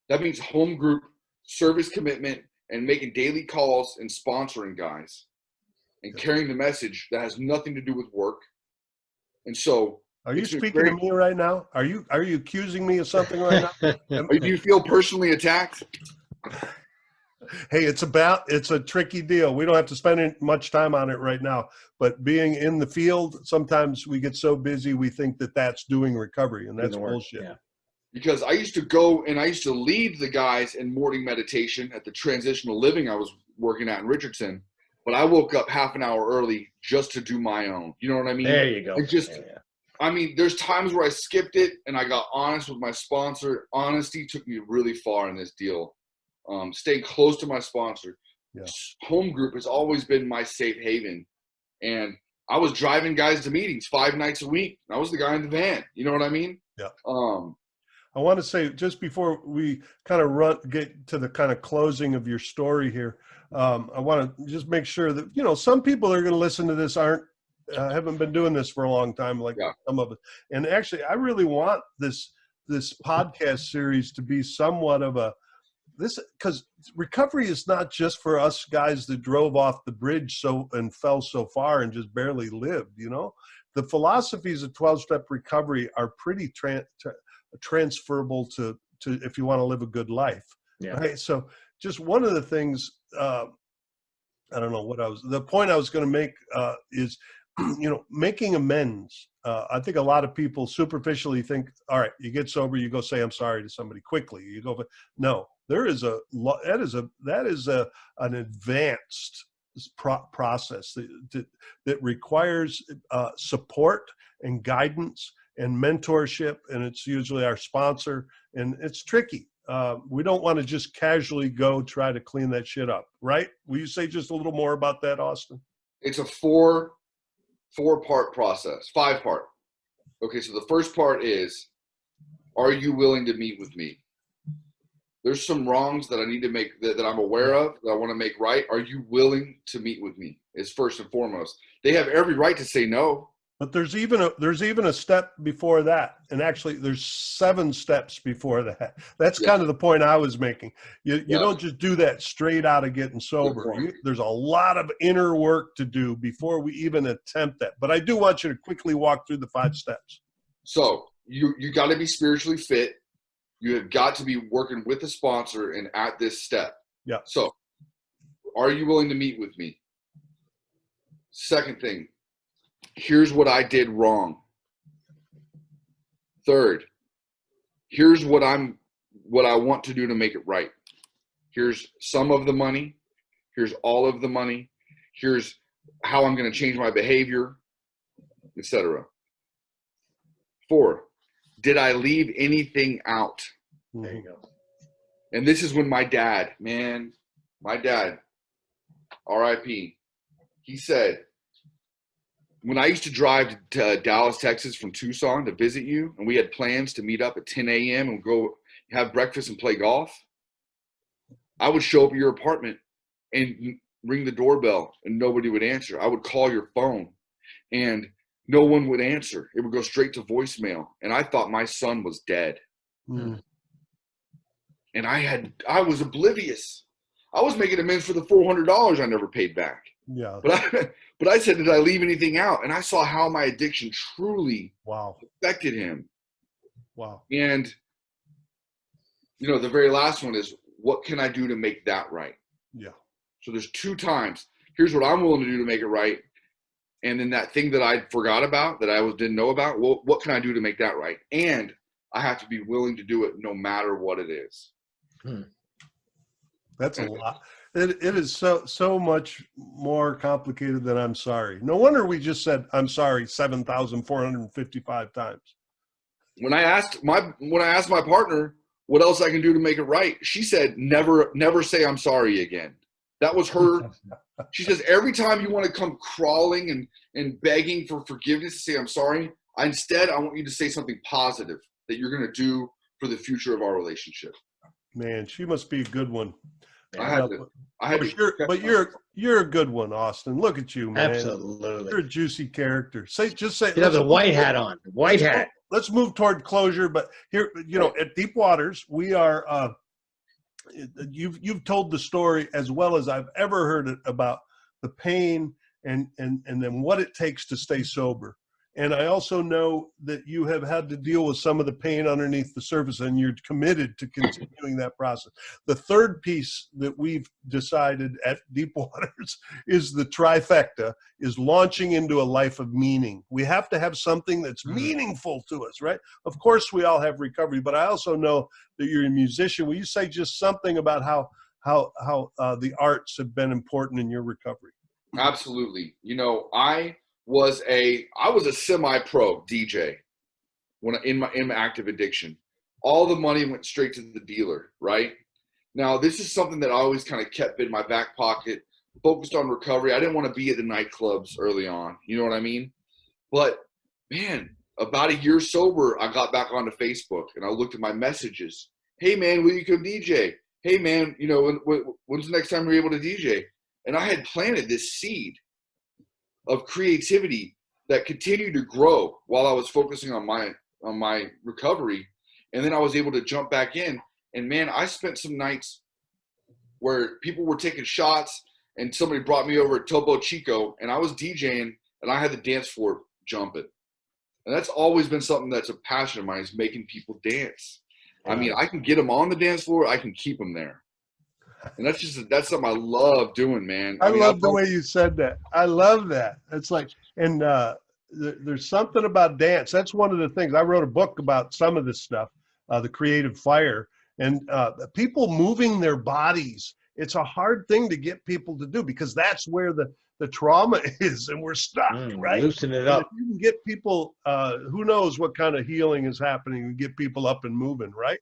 That means home group, service commitment, and making daily calls and sponsoring guys and carrying the message that has nothing to do with work. And so, are you speaking to me right now? Are you accusing me of something right now? Do you feel personally attacked? Hey, it's a tricky deal. We don't have to spend much time on it right now, but being in the field, sometimes we get so busy we think that that's doing recovery, and that's bullshit. Yeah. Because I used to go and I used to lead the guys in morning meditation at the transitional living I was working at in Richardson, but I woke up half an hour early just to do my own. You know what I mean? There you go. I mean, there's times where I skipped it and I got honest with my sponsor. Honesty took me really far in this deal. Staying close to my sponsor. Yeah. Home group has always been my safe haven. And I was driving guys to meetings 5 nights a week. I was the guy in the van. You know what I mean? Yeah. I want to say, just before we kind of get to the kind of closing of your story here, I want to just make sure that, some people that are going to listen to this haven't been doing this for a long time, like some of it. And actually, I really want this podcast series to be somewhat of because recovery is not just for us guys that drove off the bridge and fell so far and just barely lived. The philosophies of 12-step recovery are pretty transferable to if you want to live a good life. Yeah. Right. So just one of the things, I don't know the point I was going to make is, making amends. I think a lot of people superficially think, all right, you get sober, you go say, I'm sorry to somebody quickly. You go, but no, that is an advanced process that requires support and guidance and mentorship, and it's usually our sponsor, and it's tricky. We don't want to just casually go try to clean that shit up, right? Will you say just a little more about that, Austin? It's a four-part process, 5-part. Okay, so the first part is, are you willing to meet with me? There's some wrongs that I need to make that I'm aware of that I want to make right. Are you willing to meet with me? Is first and foremost. They have every right to say no. But there's even a step before that, and actually there's 7 steps before that. That's kind of the point I was making. You don't just do that straight out of getting sober. There's a lot of inner work to do before we even attempt that. But I do want you to quickly walk through the 5 steps. So you got to be spiritually fit. You have got to be working with a sponsor and at this step. Yeah. So are you willing to meet with me? Second thing. Here's what I did wrong. Third, here's what I want to do to make it right. Here's some of the money. Here's all of the money. Here's how I'm going to change my behavior, etc. 4, did I leave anything out? There you go. And this is when my dad, R.I.P., he said, when I used to drive to Dallas, Texas from Tucson to visit you, and we had plans to meet up at 10 a.m. and go have breakfast and play golf, I would show up at your apartment and ring the doorbell and nobody would answer. I would call your phone and no one would answer. It would go straight to voicemail. And I thought my son was dead. Mm. And I was oblivious. I was making amends for the $400 I never paid back. Yeah. But I said, did I leave anything out? And I saw how my addiction truly Wow. affected him. Wow. And, the very last one is, what can I do to make that right? Yeah. So there's 2 times. Here's what I'm willing to do to make it right. And then that thing that I forgot about, that I didn't know about, well, what can I do to make that right? And I have to be willing to do it no matter what it is. That's a lot. It is so much more complicated than I'm sorry. No wonder we just said I'm sorry 7,455 times. When I asked my partner what else I can do to make it right, she said, never say I'm sorry again. That was her. She says, every time you want to come crawling and begging for forgiveness to say I'm sorry, instead I want you to say something positive that you're going to do for the future of our relationship. Man, she must be a good one. But you're a good one, Austin. Look at you, man. Absolutely. You're a juicy character. Say. You have the white hat on. White hat. Let's move toward closure. But here, at Deep Waters, we are. You've told the story as well as I've ever heard it about the pain and then what it takes to stay sober. And I also know that you have had to deal with some of the pain underneath the surface, and you're committed to continuing that process. The third piece that we've decided at Deep Waters is the trifecta, is launching into a life of meaning. We have to have something that's meaningful to us, right? Of course, we all have recovery, but I also know that you're a musician. Will you say just something about how the arts have been important in your recovery? Absolutely. I was a semi-pro DJ in my active addiction. All the money went straight to the dealer, right? Now, this is something that I always kind of kept in my back pocket, focused on recovery. I didn't want to be at the nightclubs early on. You know what I mean? But, man, about a year sober, I got back onto Facebook, and I looked at my messages. Hey, man, will you come DJ? Hey, man, when's the next time you're able to DJ? And I had planted this seed of creativity that continued to grow while I was focusing on my recovery. And then I was able to jump back in. And man, I spent some nights where people were taking shots and somebody brought me over at Topo Chico and I was DJing and I had the dance floor jumping. And that's always been something that's a passion of mine, is making people dance. I mean, I can get them on the dance floor. I can keep them there. And that's something I love doing, man. I love the way you said that. I love that. It's like, and there's something about dance. That's one of the things. I wrote a book about some of this stuff, The Creative Fire, and people moving their bodies. It's a hard thing to get people to do because that's where the trauma is, and we're stuck, right? Loosen it up. If you can get people, who knows what kind of healing is happening, and get people up and moving, right?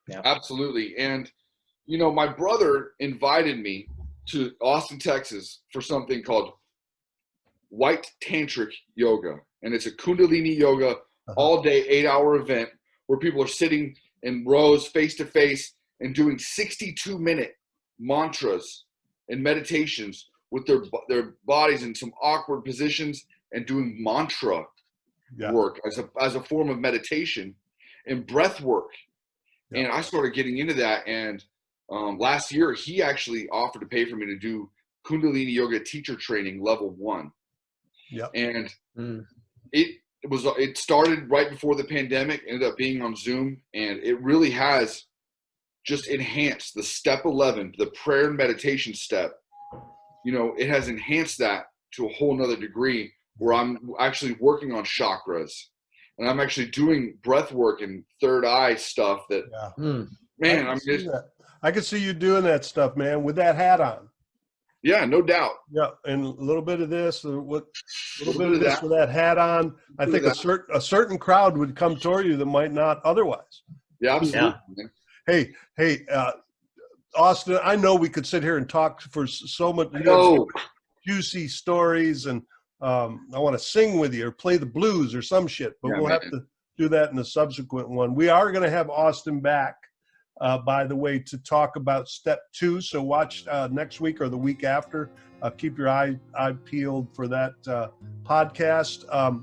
Yeah. Absolutely. And my brother invited me to Austin, Texas for something called White Tantric Yoga. And it's a Kundalini yoga, all day, 8-hour event where people are sitting in rows face to face and doing 62-minute mantras and meditations with their bodies in some awkward positions and doing mantra work as a form of meditation and breath work. Yeah. And I started getting into that. And last year, he actually offered to pay for me to do Kundalini Yoga teacher training level 1. Yeah. And it started right before the pandemic, ended up being on Zoom, and it really has just enhanced the step 11, the prayer and meditation step. It has enhanced that to a whole nother degree where I'm actually working on chakras and I'm actually doing breath work and third eye stuff that, man, I can see you doing that stuff, man, with that hat on. Yeah, no doubt. Yeah, and a little bit of this, with that hat on. I think a certain crowd would come toward you that might not otherwise. Yeah, absolutely. Yeah. Hey, Austin, I know we could sit here and talk for so much juicy stories, and I want to sing with you or play the blues or some shit, but we'll have to do that in a subsequent one. We are going to have Austin back, by the way, to talk about step 2. So watch next week or the week after. Keep your eye peeled for that podcast.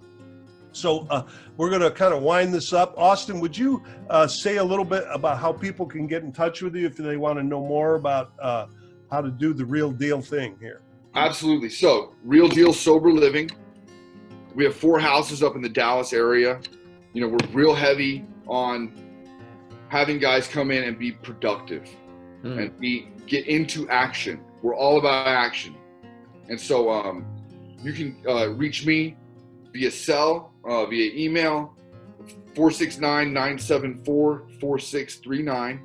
So we're going to kind of wind this up. Austin, would you say a little bit about how people can get in touch with you if they want to know more about how to do the real deal thing here? Absolutely. So, Real Deal Sober Living. We have 4 houses up in the Dallas area. You know, we're real heavy on having guys come in and be productive and get into action. We're all about action. And so you can reach me via cell, via email, 469-974-4639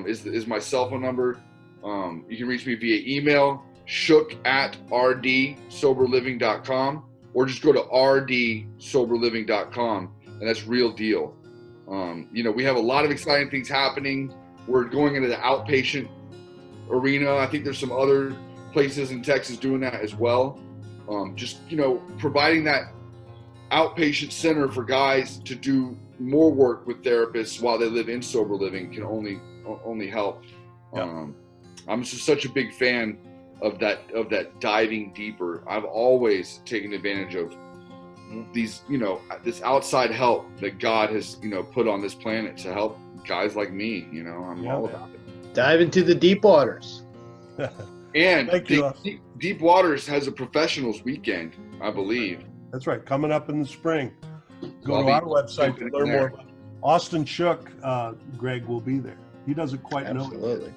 is my cell phone number. You can reach me via email, shook@rdsoberliving.com, or just go to rdsoberliving.com, and that's Real Deal. You know, we have a lot of exciting things happening. We're going into the outpatient arena. I think there's some other places in Texas doing that as well. Just, you know, providing that outpatient center for guys to do more work with therapists while they live in sober living can only help. Yeah. I'm just such a big fan of that diving deeper. I've always taken advantage of these, you know, this outside help that God has, you know, put on this planet to help guys like me. You know, I'm all about it. Dive into the deep waters. And Deep Waters has a professionals weekend, I believe. That's right, coming up in the spring. Go to our website to learn more. Austin Shook, Greg, will be there. He doesn't quite know. Absolutely.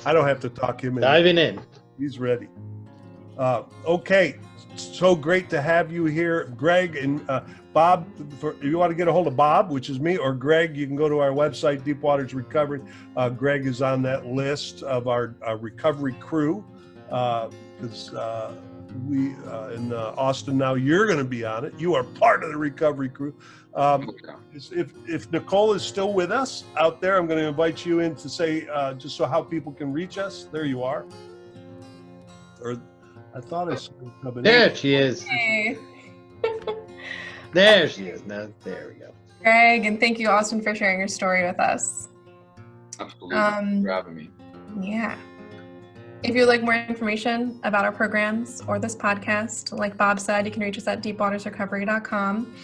I don't have to talk him in. Diving in. He's ready. Okay, so great to have you here, Greg and Bob. If you want to get a hold of Bob, which is me, or Greg, you can go to our website, Deep Waters Recovery. Greg is on that list of our recovery crew because we in Austin now. You're going to be on it. You are part of the recovery crew. If Nicole is still with us out there, I'm going to invite you in to say just so how people can reach us. There you are. Or I thought I saw her coming in. There she is. Hey. There she is. Now, there we go. Greg, and thank you, Austin, for sharing your story with us. Absolutely. Thanks for having me. Yeah. If you'd like more information about our programs or this podcast, like Bob said, you can reach us at deepwatersrecovery.com.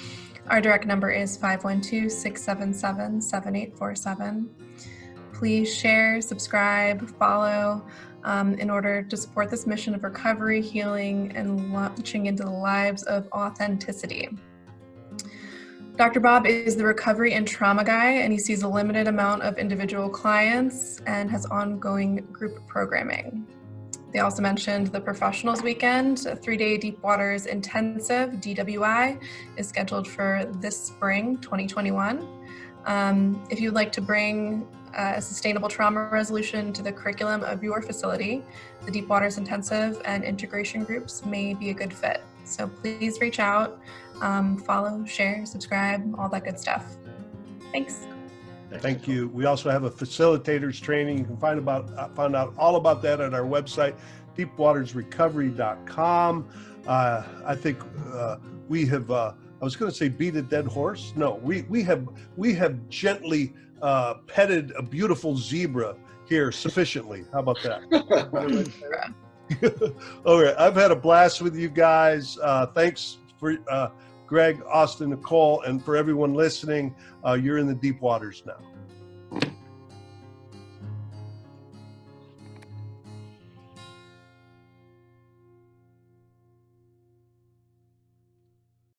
Our direct number is 512-677-7847. Please share, subscribe, follow in order to support this mission of recovery, healing, and launching into the lives of authenticity. Dr. Bob is the recovery and trauma guy, and he sees a limited amount of individual clients and has ongoing group programming. They also mentioned the professionals weekend, a 3-day Deep Waters intensive, DWI, is scheduled for this spring, 2021. If you'd like to bring a sustainable trauma resolution to the curriculum of your facility, the Deep Waters intensive and integration groups may be a good fit. So please reach out, follow, share, subscribe, all that good stuff. Thanks. Thank you. We also have a facilitators training. You can find out all about that at our website, deepwatersrecovery.com. I think we have. I was going to say beat a dead horse. No, we have gently petted a beautiful zebra here sufficiently. How about that? All right. I've had a blast with you guys. Thanks for Greg, Austin, Nicole, and for everyone listening. You're in the deep waters now.